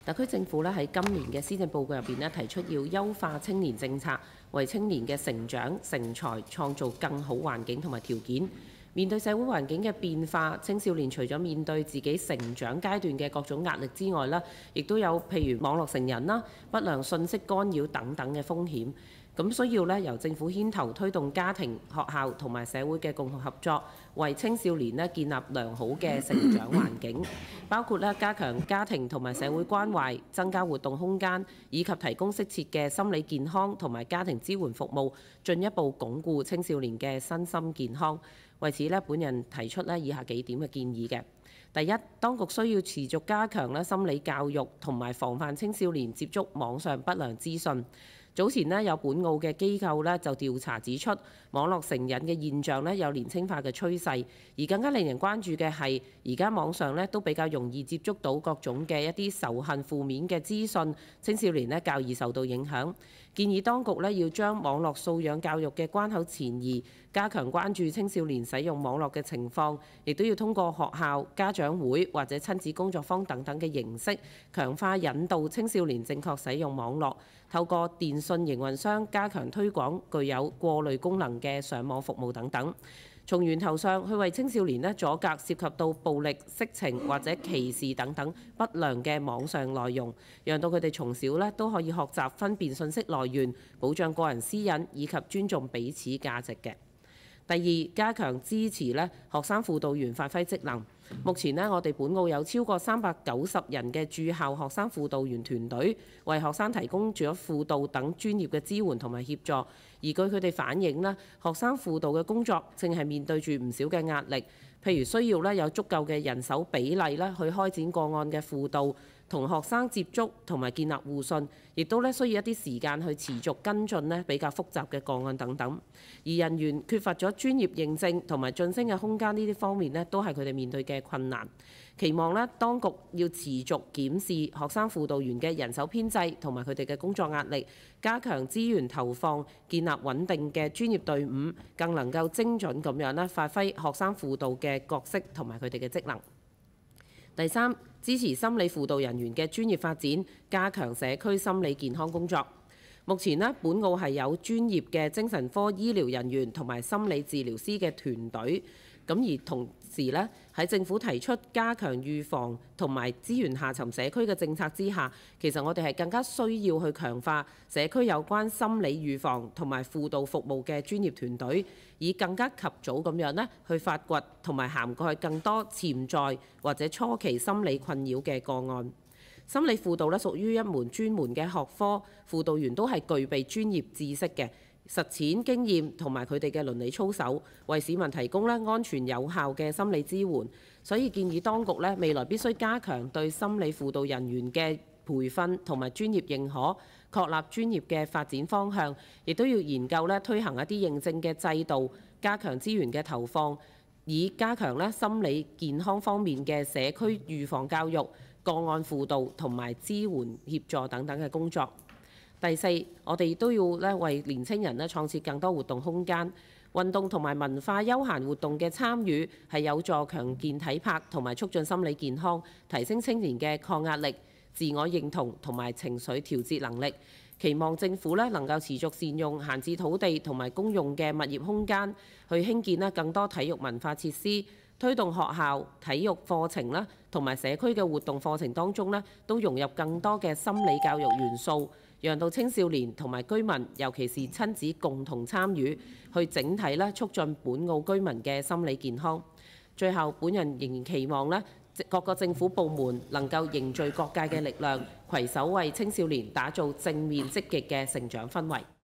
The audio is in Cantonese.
特區政府咧喺今年嘅施政報告入邊咧提出要優化青年政策，為青年嘅成長成才創造更好環境同埋條件。面對社會環境嘅變化，青少年除咗面對自己成長階段嘅各種壓力之外啦，亦都有譬如網絡成癮啦、不良信息干擾等等嘅風險。咁需要咧由政府牽頭推動家庭、學校同埋社會嘅共同合作，為青少年咧建立良好嘅成長環境，包括咧加強家庭同埋社會關懷，增加活動空間，以及提供適切嘅心理健康同埋家庭支援服務，進一步鞏固青少年嘅身心健康。為此咧，本人提出以下幾點嘅建議嘅。第一，當局需要持續加強心理教育同埋防範青少年接觸網上不良資訊。早前有本澳嘅機構就調查指出，網絡成癮嘅現象有年輕化嘅趨勢，而更加令人關注嘅係，而家網上都比較容易接觸到各種嘅一啲仇恨負面嘅資訊，青少年較易受到影響。建議當局要將網絡素養教育嘅關口前移，加強關注青少年使用網絡嘅情況，亦都要通過學校、家長會或者親子工作坊等等嘅形式，強化引導青少年正確使用網絡，透過電信營運商加強推廣具有過濾功能嘅上網服務等等，從源頭上去為青少年阻隔涉及到暴力、色情或者歧視等等不良嘅網上內容，讓到佢哋從小都可以學習分辨信息來源，保障個人私隱以及尊重彼此價值嘅。第二，加強支持學生輔導員發揮職能。目前我哋本澳有超過390人嘅駐校學生輔導員團隊，為學生提供咗輔導等專業嘅支援同埋協助。而據佢哋反映學生輔導嘅工作正係面對住唔少嘅壓力，譬如需要有足夠嘅人手比例去開展個案嘅輔導，同學生接觸同埋建立互信，亦都需要一啲時間去持續跟進比較複雜嘅個案等等。而人員缺乏咗專業認證同埋晉升嘅空間，呢啲方面都係佢哋面對嘅困難。期望當局要持續檢視學生輔導員嘅人手編制同埋佢哋嘅工作壓力，加強資源投放，建立穩定嘅專業隊伍，更能夠精準咁樣發揮學生輔導嘅角色同埋佢哋嘅職能。第三，支持心理輔導人員嘅專業發展，加強社區心理健康工作。目前本澳係有專業嘅精神科醫療人員同埋心理治療師嘅團隊，咁而同時喺政府提出加強預防同埋資源下沉社區嘅政策之下，其實我哋係更加需要去強化社區有關心理預防同埋輔導服務嘅專業團隊，以更加及早咁樣去發掘同埋涵蓋更多潛在或者初期心理困擾嘅個案。心理輔導屬於一門專門嘅學科，輔導員都係具備專業知識嘅實踐經驗同埋佢哋嘅倫理操守，為市民提供安全有效嘅心理支援。所以建議當局未來必須加強對心理輔導人員嘅培訓同埋專業認可，確立專業嘅發展方向，亦都要研究推行一啲認證嘅制度，加強資源嘅投放，以加強心理健康方面嘅社區預防教育、個案輔導同埋支援協助等等嘅工作。第四，我哋都要為年青人創設更多活動空間，運動同埋文化休閒活動嘅參與係有助強健體魄同埋促進心理健康，提升青年嘅抗壓力、自我認同同埋情緒調節能力。期望政府能夠持續善用閒置土地同埋公用嘅物業空間，去興建更多體育文化設施，推動學校體育課程同埋社區嘅活動課程當中都融入更多嘅心理教育元素，讓到青少年同埋居民，尤其是親子共同參與，去整體促進本澳居民嘅心理健康。最後，本人仍然期望各個政府部門能夠凝聚各界嘅力量，攜手為青少年打造正面積極嘅成長氛圍。